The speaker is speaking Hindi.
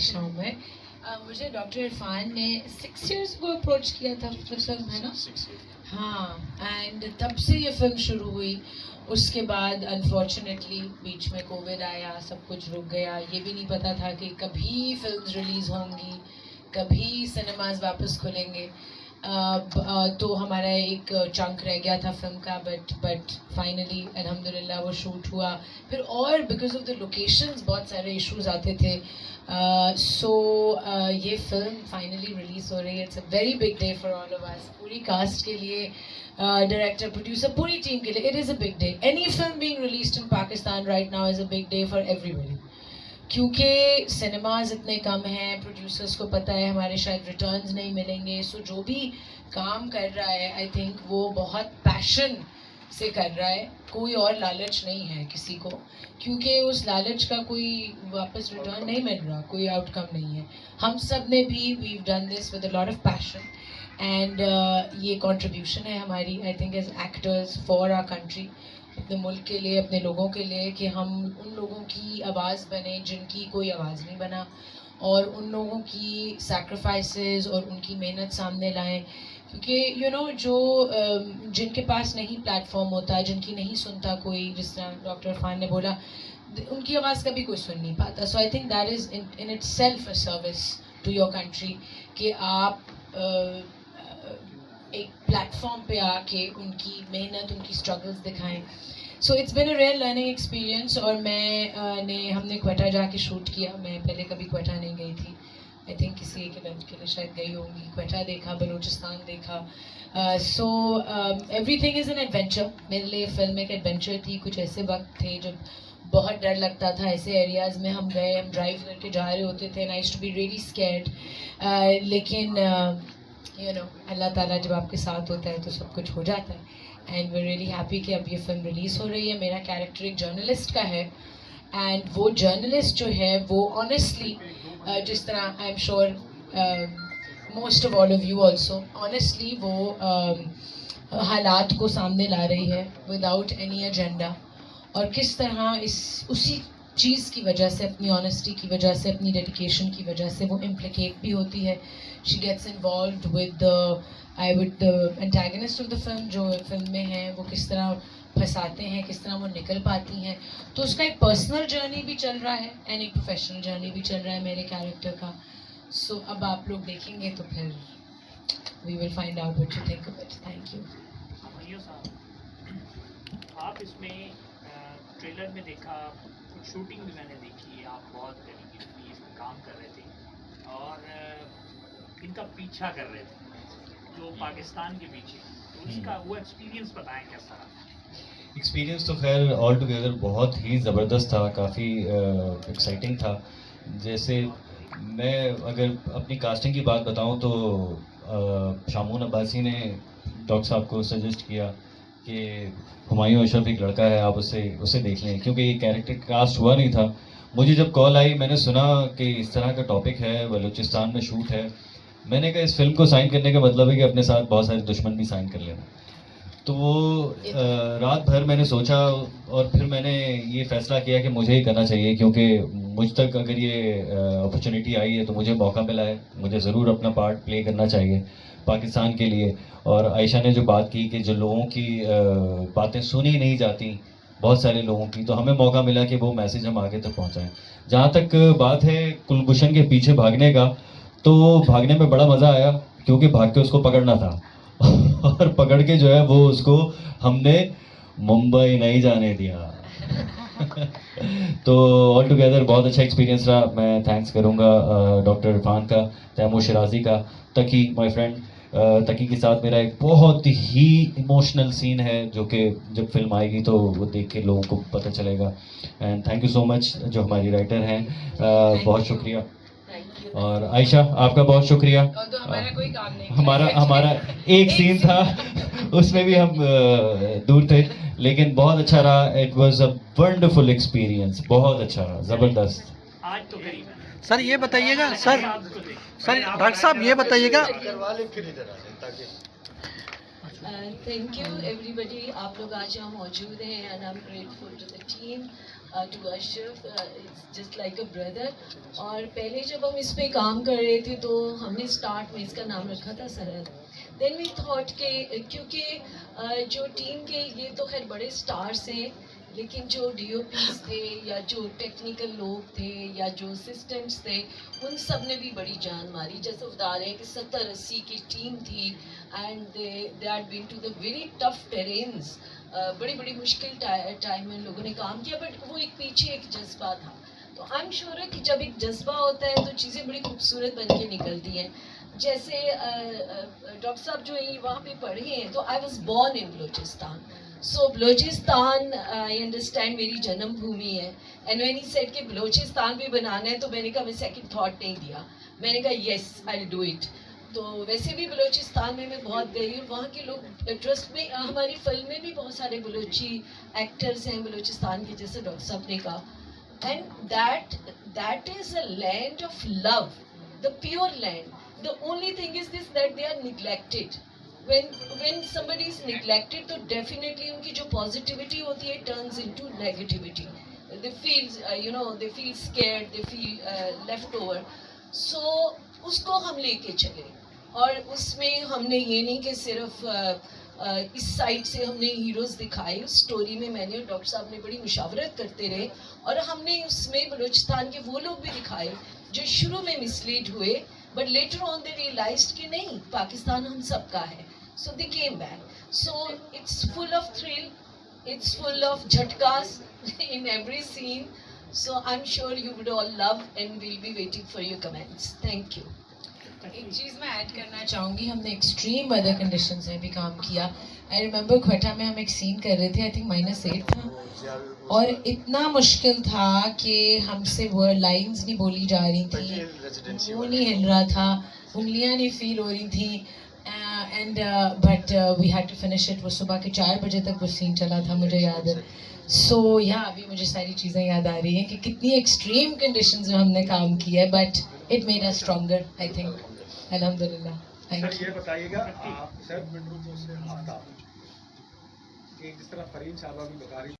आयशा हूँ मैं। मुझे डॉक्टर इरफान ने 6 years को अप्रोच किया था फिल्म, है ना? हाँ, एंड तब से ये फिल्म शुरू हुई। उसके बाद अनफॉर्चुनेटली बीच में कोविड आया, सब कुछ रुक गया। ये भी नहीं पता था कि कभी फिल्म्स रिलीज़ होंगी, कभी सिनेमाज वापस खुलेंगे। तो हमारा एक चंक रह गया था फिल्म का, बट फाइनली अल्हम्दुलिल्लाह वो शूट हुआ। फिर और बिकॉज ऑफ द लोकेशंस बहुत सारे इश्यूज आते थे। सो ये फिल्म फाइनली रिलीज़ हो रही है। It's a very big day for all of us, पूरी कास्ट के लिए, डायरेक्टर, प्रोड्यूसर, पूरी टीम के लिए। It is a big day. Any film being released in Pakistan right now is a big day for everybody, क्योंकि सिनेमाज इतने कम हैं, प्रोड्यूसर्स को पता है हमारे शायद रिटर्न्स नहीं मिलेंगे। सो जो भी काम कर रहा है, आई थिंक वो बहुत पैशन से कर रहा है। कोई और लालच नहीं है किसी को, क्योंकि उस लालच का कोई वापस रिटर्न नहीं मिल रहा, कोई आउटकम नहीं है। हम सब ने भी we done this with a lot of passion, and ये कंट्रीब्यूशन है हमारी, I think as actors for our country, अपने मुल्क के लिए, अपने लोगों के लिए, कि हम उन लोगों की आवाज़ बने जिनकी कोई आवाज़ नहीं बना, और उन लोगों की सैक्रिफाइसेस और उनकी मेहनत सामने लाएं। क्योंकि यू नो जो जिनके पास नहीं प्लेटफॉर्म होता, जिनकी नहीं सुनता कोई, जिस तरह डॉक्टर इरफान ने बोला, उनकी आवाज़ कभी कोई सुन नहीं पाता। So I think that is in itself a service to your country, कि आप एक प्लेटफॉर्म पे आके उनकी मेहनत, उनकी स्ट्रगल्स दिखाएं। So it's been a real learning experience. और हमने क्वेटा जाके शूट किया। मैं पहले कभी क्वेटा नहीं गई थी। आई थिंक किसी एक इवेंट के लिए शायद गई होंगी। क्वेटा देखा, बलूचिस्तान देखा। So everything is an adventure. मेरे लिए फिल्म एक एडवेंचर थी। कुछ ऐसे वक्त थे जब बहुत डर लगता था। ऐसे एरियाज़ में हम गए, हम ड्राइव करके जा रहे होते थे, and I used to be really scared. लेकिन यू नो अल्लाह ताला जब आपके साथ होता है तो सब कुछ हो जाता है। एंड वी रियली हैप्पी कि अब ये फिल्म रिलीज़ हो रही है। मेरा कैरेक्टर एक जर्नलिस्ट का है, एंड वो जर्नलिस्ट जो है वो ऑनेस्टली, जिस तरह I am sure most of all of you also, honestly वो हालात को सामने ला रही है विदाउट एनी एजेंडा। और किस तरह उसी चीज़ की वजह से, अपनी ऑनेस्टी की वजह से, अपनी डेडिकेशन की वजह से वो इम्प्लिकेट भी होती है। She gets involved with the antagonist of the film, जो फिल्म में है, वो किस तरह फंसाते हैं, किस तरह वो निकल पाती हैं। तो उसका एक पर्सनल जर्नी भी चल रहा है, एंड एक प्रोफेशनल जर्नी भी चल रहा है मेरे कैरेक्टर का। सो अब आप लोग देखेंगे तो फिर we will find out what you think of it. Thank you. आप इसमें ट्रेलर में देखा, कुछ शूटिंग भी मैंने देखी, आप बहुत डेडिकेटली इसमें काम कर रहे थे और इनका पीछा कर रहे थे जो पाकिस्तान के पीछे, तो उसका वो एक्सपीरियंस बताएं कैसा रहा? एक्सपीरियंस तो खैर ऑल टुगेदर बहुत ही ज़बरदस्त था, काफ़ी एक्साइटिंग था। जैसे मैं अगर अपनी कास्टिंग की बात बताऊं तो शामून अब्बासी ने डॉक्टर साहब को सजेस्ट किया कि हुमायूं अशरफ एक लड़का है, आप उसे देख लें, क्योंकि ये कैरेक्टर कास्ट हुआ नहीं था। मुझे जब कॉल आई, मैंने सुना कि इस तरह का टॉपिक है, बलूचिस्तान में शूट है, मैंने कहा इस फिल्म को साइन करने का मतलब है कि अपने साथ बहुत सारे दुश्मन भी साइन कर लेना। तो वो रात भर मैंने सोचा और फिर मैंने ये फ़ैसला किया कि मुझे ही करना चाहिए, क्योंकि मुझ तक अगर ये अपॉर्चुनिटी आई है तो मुझे मौका मिला है, मुझे ज़रूर अपना पार्ट प्ले करना चाहिए पाकिस्तान के लिए। और आयशा ने जो बात की कि जो लोगों की बातें सुनी नहीं जाती, बहुत सारे लोगों की, तो हमें मौका मिला कि वो मैसेज हम आगे तक पहुँचाएँ। जहाँ तक बात है कुलभूषण के पीछे भागने का, तो भागने में बड़ा मज़ा आया, क्योंकि भाग के उसको पकड़ना था और पकड़ के जो है वो उसको हमने मुंबई नहीं जाने दिया। तो ऑल टुगेदर बहुत अच्छा एक्सपीरियंस रहा। मैं थैंक्स करूँगा डॉक्टर इरफान का, तैमूर शिराजी का, तकी माय फ्रेंड, तकी के साथ मेरा एक बहुत ही इमोशनल सीन है जो कि जब फिल्म आएगी तो वो देख के लोगों को पता चलेगा। And thank you so much जो हमारी राइटर हैं, बहुत शुक्रिया। और आयशा आपका बहुत शुक्रिया। तो हमारा कोई काम नहीं, हमारा एक सीन था उसमें भी हम दूर थे, लेकिन बहुत अच्छा रहा। It was a wonderful experience, बहुत अच्छा रहा, ज़बरदस्त। आज तो करीब है। सर ये बताइएगा, सर डॉक्टर साहब ये बताइएगा। थैंक यू एवरीबडी, आप लोग आज यहाँ मौजूद हैं, and I am grateful to the team. To Ashraf, it's just like a brother. और पहले जब हम इस पे काम कर रहे थे तो हमने स्टार्ट में इसका नाम रखा था सरहद। देन वी थॉट के क्योंकि जो टीम के ये तो खैर बड़े स्टार्स हैं, लेकिन जो DOPs थे या जो टेक्निकल लोग थे या जो सिस्टम्स थे, उन सब ने भी बड़ी जान मारी। जैसे बता रहे हैं कि 70-80 की टीम थी and they had been to the very tough terrains. बड़ी बड़ी मुश्किल टाइम में लोगों ने काम किया, बट वो एक पीछे एक जज्बा था। तो आई एम श्योर है कि जब एक जज्बा होता है तो चीज़ें बड़ी खूबसूरत बन के निकलती हैं। जैसे डॉक्टर साहब जो है वहाँ पे पढ़े हैं, तो I was born in Balochistan. So Balochistan I understand मेरी जन्मभूमि है। एंड व्हेन ही सेड कि बलोचिस्तान भी बनाना है, तो मैंने कहा, मैं सेकंड थॉट नहीं दिया, मैंने कहा yes I will do it. तो वैसे भी बलोचिस्तान में मैं बहुत गई हूँ, वहाँ के लोग ट्रस्ट में, हमारी फिल्म में भी बहुत सारे बलोची एक्टर्स हैं बलोचिस्तान के, जैसे डॉक्टर साहब ने कहा। And that is a land of love, the pure land. The only thing is this, that they are neglected. When somebody is neglected, तो definitely उनकी जो positivity होती है turns into negativity. They feel they feel scared, they feel left over. So उसको हम लेके चले, और उसमें हमने ये नहीं कि सिर्फ इस साइड से हमने हीरोज दिखाए। उस स्टोरी में मैंने और डॉक्टर साहब ने बड़ी मुशावरत करते रहे, और हमने उसमें बलूचिस्तान के वो लोग भी दिखाए जो शुरू में मिसलीड हुए, but later on they realised कि नहीं, पाकिस्तान हम सबका है। So they came back. So it's full of thrill, it's full of jhatkas in every scene. So I'm sure you would all love, and we'll be waiting for your comments. Thank you. एक चीज़ मैं ऐड करना चाहूँगी, हमने एक्सट्रीम वेदर कंडीशंस में भी काम किया। आई रिमेंबर क्वेटा में हम एक सीन कर रहे थे, आई थिंक -8 था, और इतना मुश्किल था कि हमसे वर्ड लाइंस नहीं बोली जा रही थी, वो नहीं हिल रहा था, उंगलियाँ नहीं फील हो रही थी, and but we had to finish it. वो सुबह के 4 बजे तक वो सीन चला था, मुझे याद है। सो अभी मुझे सारी चीज़ें याद आ रही हैं कि कितनी एक्सट्रीम कंडीशंस में हमने काम किया है, but it made us stronger, I think. अल्हम्दुलिल्लाह। Thank you. सर ये बताइएगा, सर कि जिस तरह फरीन साहबा भी बता रही